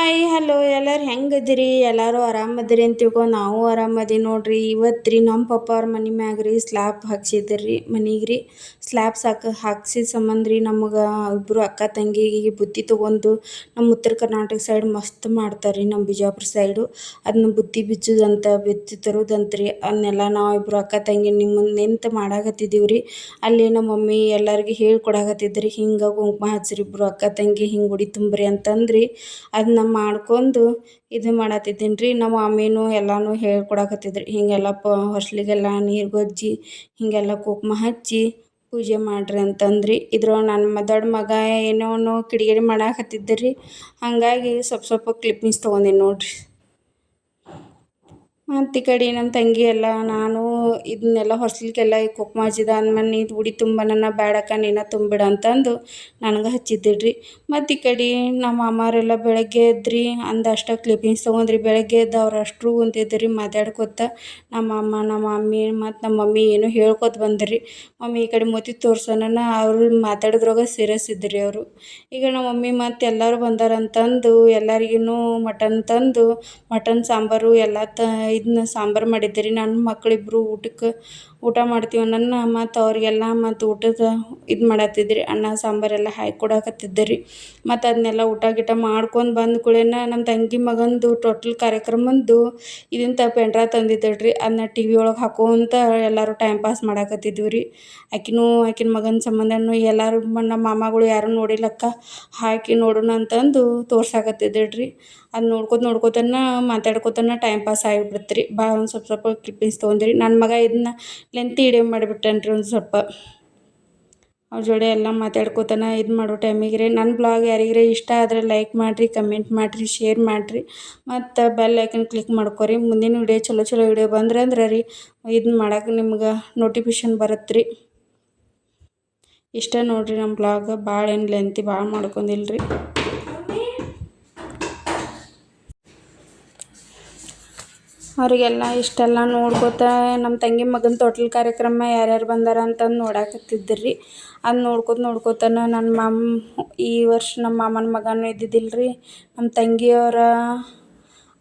Hi hello ಎಲ್ಲರೂ ಹೆಂಗದಿರಿ? ಎಲ್ಲರೂ ಆರಾಮದಿರಿ ಅಂತ ತಿಳ್ಕೊಂಡು ನಾವು ಆರಾಮದಿ ನೋಡ್ರಿ. ಇವತ್ತು ರೀ ನಮ್ಮ ಪಪ್ಪ ಅವ್ರ ಮನೆ ಮ್ಯಾಗ ರೀ ಸ್ಲ್ಯಾಬ್ ಹಾಕ್ಸಿದ್ರಿ ಮನೆಗೆ ರೀ. ಸ್ಲ್ಯಾಬ್ ಹಾಕ್ಸಿದ ಸಂಬಂಧ ರೀ ನಮಗೆ ಇಬ್ಬರು ಅಕ್ಕ ತಂಗಿಗೆ ಬುತ್ತಿ ತೊಗೊಂಡು ನಮ್ಮ ಉತ್ತರ ಕರ್ನಾಟಕ ಸೈಡ್ ಮಸ್ತ್ ಮಾಡ್ತಾರೆ ರೀ. ನಮ್ಮ ಬಿಜಾಪುರ ಸೈಡು ಅದನ್ನ ಬುತ್ತಿ ಬಿಚ್ಚೋದಂತ ಬುತ್ತಿ ತರೋದಂತ ರೀ. ಅದನ್ನೆಲ್ಲ ನಾವು ಇಬ್ಬರು ಅಕ್ಕ ತಂಗಿ ನಿಮ್ಮ ಮುಂದೆ ನಿಂತು ಮಾಡಾಕತ್ತಿದ್ದೀವಿ ರೀ. ಅಲ್ಲಿ ನಮ್ಮ ಮಮ್ಮಿ ಎಲ್ಲರಿಗೆ ಹೇಳ್ಕೊಡಾಕತ್ತಿದ್ರಿ, ಹಿಂಗೆ ಕುಂಕುಮ ಹಚ್ಚಿರಿ ಇಬ್ಬರು ಅಕ್ಕ ತಂಗಿ ಹಿಂಗೆ ಉಡಿ ತುಂಬ್ರಿ ಅಂತಂದ್ರಿ. ಅದನ್ನ ಮಾಡ್ಕೊಂಡು ಇದು ಮಾಡತ್ತಿದ್ದೀನಿ ರೀ. ನಮ್ಮ ಮಮ್ಮಿನೂ ಎಲ್ಲನೂ ಹೇಳ್ಕೊಡಕತ್ತಿದ್ರಿ, ಹಿಂಗೆಲ್ಲ ಹೊಸ್ಲಿಗೆಲ್ಲ ನೀರು ಗೊಜ್ಜಿ ಹೀಗೆಲ್ಲ ಕುಂಕುಮ ಹಚ್ಚಿ ಪೂಜೆ ಮಾಡಿರಿ ಅಂತಂದ್ರಿ. ಇದ್ರೊಳಗೆ ನನ್ನ ದೊಡ್ಡ ಮಗ ಏನೋ ಕಿಡಿಗೇಡಿ ಮಾಡಾಕತ್ತಿದ್ದ ರೀ. ಹಾಗಾಗಿ ಸ್ವಲ್ಪ ಕ್ಲಿಪ್ಪಿಂಗ್ಸ್ ತೊಗೊಂಡೀನಿ ನೋಡಿರಿ. ಮತ್ತು ಈ ಕಡೆ ನಮ್ಮ ತಂಗಿ ಎಲ್ಲ ನಾನು ಇದನ್ನೆಲ್ಲ ಹೊಸ್ಲಿಗೆಲ್ಲ ಈ ಕುಂಕುಮ ಹಚ್ಚಿದ ಆದ್ಮೇಲೆ ನೀನು ಉಡಿ ತುಂಬನನ್ನ ಬೇಡಕ್ಕ ನೀನು ತುಂಬಿಡು ಅಂತಂದು ನನಗೆ ಹಚ್ಚಿದ್ದಿಡ್ರಿ. ಮತ್ತು ಈ ಕಡೆ ನಮ್ಮ ಮಾಮಾರೆಲ್ಲ ಬೆಳಗ್ಗೆ ಎದ್ರಿ ಅಂದಷ್ಟು ಕ್ಲಿಪ್ಪಿಂಗ್ಸ್ ತೊಗೊಂಡ್ರಿ. ಬೆಳಗ್ಗೆ ಎದ್ದು ಅವ್ರು ಅಷ್ಟರು ಕುಂತಿದ್ರಿ ಮಾತಾಡ್ಕೊತ. ನಮ್ಮ ಅಮ್ಮ ನಮ್ಮ ಮಮ್ಮಿ ಮತ್ತು ನಮ್ಮ ಮಮ್ಮಿ ಏನೋ ಹೇಳ್ಕೊತ ಬಂದ್ರಿ. ಮಮ್ಮಿ ಈ ಕಡೆ ಮೂತಿ ತೋರ್ಸೋಣ ಅವರು ಮಾತಾಡಿದ್ರಾಗ ಸೀರಿಯಸ್ ಇದ್ರಿ ಅವರು. ಈಗ ನಮ್ಮ ಮಮ್ಮಿ ಮತ್ತು ಎಲ್ಲರೂ ಬಂದಾರಂತಂದು ಎಲ್ಲರಿಗೂ ಮಟನ್ ತಂದು ಮಟನ್ ಸಾಂಬಾರು ಎಲ್ಲ ಇದನ್ನ ಸಾಂಬಾರು ಮಾಡಿದ್ದೆ ರೀ. ನನ್ನ ಮಕ್ಕಳಿಬ್ರು ಊಟ ಮಾಡ್ತೀವಿ ನನ್ನ ಮತ್ತು ಅವ್ರಿಗೆಲ್ಲ ಮತ್ತು ಊಟದ ಇದು ಮಾಡತ್ತಿದ್ರಿ. ಅನ್ನ ಸಾಂಬಾರೆಲ್ಲ ಹಾಕಿ ಕೊಡಾಕತ್ತಿದ್ದೆ ರೀ. ಮತ್ತು ಅದನ್ನೆಲ್ಲ ಊಟ ಗೀಟ ಮಾಡ್ಕೊಂಡು ಬಂದ ಕೂಡಲೇ ನಮ್ಮ ತಂಗಿ ಮಗಂದು ಟೋಟಲ್ ಕಾರ್ಯಕ್ರಮದ್ದು ಇದನ್ನ ಪೆಂಡ್ರೈವ್ ತಂದಿದ್ದಳು ರೀ. ಅದನ್ನ ಟಿ ವಿ ಒಳಗೆ ಹಾಕೋಂತ ಎಲ್ಲರೂ ಟೈಮ್ ಪಾಸ್ ಮಾಡಾಕತ್ತಿದ್ವಿ ರೀ. ಆಕಿನ ಮಗನ ಸಂಬಂಧನೂ ಎಲ್ಲರೂ ನಮ್ಮ ಮಾಮಗಳು ಯಾರೂ ನೋಡಿಲ್ಲಕ್ಕ ಹಾಕಿ ನೋಡೋಣ ಅಂತಂದು ತೋರ್ಸಾಕತ್ತಿದ್ದಳು ರೀ. ಅದು ನೋಡ್ಕೊತನ ಮಾತಾಡ್ಕೊತನ ಟೈಮ್ ಪಾಸ್ ಆಗಿಬಿಡ್ತು ರೀ. ಭಾಳ ಒಂದು ಸ್ವಲ್ಪ ಕ್ಲಿಪ್ಪಿಂಗ್ಸ್ ತೊಗೊಂಡ್ರಿ. ನನ್ನ ಮಗ ಇದನ್ನ ಲೆಂತಿ ವಿಡಿಯೋ ಮಾಡಿಬಿಟ್ಟೇನೆ ರೀ ಒಂದು ಸ್ವಲ್ಪ. ಅವ್ರ ಜೋಡಿ ಎಲ್ಲ ಮಾತಾಡ್ಕೊತಾನೆ ಇದು ಮಾಡೋ ಟೈಮಿಗೆ ರೀ. ನನ್ನ ಬ್ಲಾಗ್ ಯಾರಿಗಾರ ಇಷ್ಟ ಆದರೆ ಲೈಕ್ ಮಾಡಿರಿ, ಕಮೆಂಟ್ ಮಾಡಿರಿ, ಶೇರ್ ಮಾಡಿರಿ ಮತ್ತು ಬೆಲ್ ಐಕನ್ ಕ್ಲಿಕ್ ಮಾಡ್ಕೊರಿ. ಮುಂದಿನ ವಿಡಿಯೋ ಚಲೋ ವಿಡಿಯೋ ಬಂದ್ರೆ ರೀ ಇದನ್ನ ಮಾಡೋಕೆ ನಿಮ್ಗೆ ನೋಟಿಫಿಕೇಷನ್ ಬರುತ್ತೆ ರೀ. ಇಷ್ಟ ನೋಡಿರಿ ನಮ್ಮ ಬ್ಲಾಗ್. ಭಾಳ ಏನು ಲೆಂತಿ ಭಾಳ ಮಾಡ್ಕೊಂಡಿಲ್ಲ ರೀ. ಅವರಿಗೆಲ್ಲ ಇಷ್ಟೆಲ್ಲ ನೋಡ್ಕೊತ ನಮ್ಮ ತಂಗಿ ಮಗನ ಟೋಟಲ್ ಕಾರ್ಯಕ್ರಮ ಯಾರ್ಯಾರು ಬಂದಾರ ಅಂತಂದು ನೋಡಾಕತ್ತಿದ್ರಿ. ಅದು ನೋಡ್ಕೊತನ ನನ್ನ ಈ ವರ್ಷ ನಮ್ಮ ಮಾಮನ ಮಗನೂ ಇದ್ದಿದ್ದಿಲ್ಲ ರೀ. ನಮ್ಮ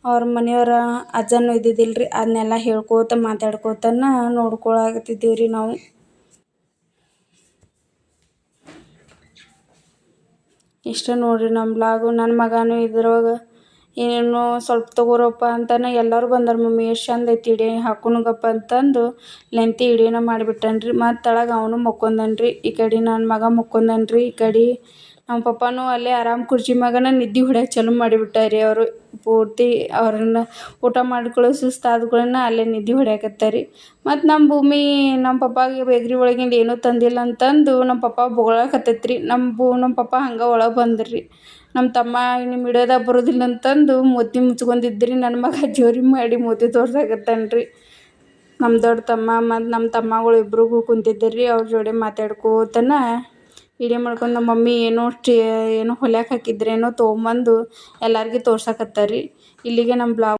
ಅವ್ರ ಮನೆಯವರ ಅಜ್ಜನೂ ಇದ್ದಿದ್ದಿಲ್ಲ ರೀ. ಅದನ್ನೆಲ್ಲ ಹೇಳ್ಕೊತ ಮಾತಾಡ್ಕೊತನ ನೋಡ್ಕೊಳಕತ್ತಿದ್ದೀವಿ ರೀ ನಾವು. ಇಷ್ಟ ನೋಡಿರಿ ನಮ್ಮ ಬ್ಲಾಗು. ನನ್ನ ಮಗನೂ ಇದ್ರೊಳಗೆ ಏನೇನೋ ಸ್ವಲ್ಪ ತೊಗೋರಪ್ಪ ಅಂತಾನೆ ಎಲ್ಲರೂ ಬಂದಾರ. ಮಮ್ಮಿ ಎಷ್ಟು ಚಂದ ಐತಿ ವಿಡಿಯೋ ಹಾಕೋಣಗಪ್ಪ ಅಂತಂದು ಲೆಂತಿ ವಿಡಿಯೋನ ಮಾಡಿಬಿಟ್ಟನ್ರಿ. ಮತ್ತು ತಳಗೆ ಅವನು ಮಕ್ಕೊಂಡನ್ರಿ. ಈ ಕಡೆ ನನ್ನ ಮಗ ಮಕ್ಕೊಂಡನ್ರಿ. ಈ ಕಡೆ ನಮ್ಮ ಪಪ್ಪನೂ ಅಲ್ಲೇ ಆರಾಮ್ ಕುರ್ಚಿ ಮ್ಯಾಗನ ನಿದ್ದೆ ಹೊಡ್ಯಕ್ಕೆ ಚಾಲೂ ಮಾಡಿಬಿಟ್ಟಾರಿ ಅವರು. ಪೂರ್ತಿ ಅವ್ರನ್ನ ಊಟ ಮಾಡ್ಕೊಳ್ಳೋ ಸುಸ್ತಾದ್ಗಳನ್ನ ಅಲ್ಲೇ ನಿದ್ದೆ ಹೊಡ್ಯಾಕತ್ತಾರಿ. ಮತ್ತು ನಮ್ಮ ಪಪ್ಪಾಗೆ ಬೇಕ್ರಿ ಒಳಗಿಂದ ಏನೂ ತಂದಿಲ್ಲ ಅಂತಂದು ನಮ್ಮ ಪಪ್ಪ ಬೊಗಳಾಕತ್ತೈತ್ರಿ. ನಮ್ಮ ಪಪ್ಪ ಹಂಗೆ ಒಳಗೆ ಬಂದ್ರಿ. ನಮ್ಮ ತಮ್ಮ ನಿಮ್ಮ ವಿಡಿಯೋದಾಗ ಬರೋದಿಲ್ಲ ಅಂತಂದು ಮೂತಿ ಮುಚ್ಕೊಂಡಿದ್ರಿ. ನನ್ನ ಮಗ ಜೋರಿ ಮಾಡಿ ಮೂತಿ ತೋರ್ಸಾಕತ್ತಾನ್ರಿ. ನಮ್ಮ ದೊಡ್ಡ ತಮ್ಮ ಮತ್ತು ನಮ್ಮ ತಮ್ಮಗಳು ಇಬ್ರಿಗೂ ಕುಂತಿದ್ದರಿ. ಅವ್ರ ಜೋಡಿ ಮಾತಾಡ್ಕೋತನ ವಿಡಿಯೋ ಮಾಡ್ಕೊಂಡು ನಮ್ಮ ಮಮ್ಮಿ ಏನೋ ಹೊಲ್ಯಾಕೆ ಹಾಕಿದ್ರೇನೋ ತೊಗೊಂಬಂದು ಎಲ್ಲರಿಗೂ ತೋರ್ಸಾಕತ್ತಾರ ರೀ. ಇಲ್ಲಿಗೆ ನಮ್ಮ ಬ್ಲಾಗ್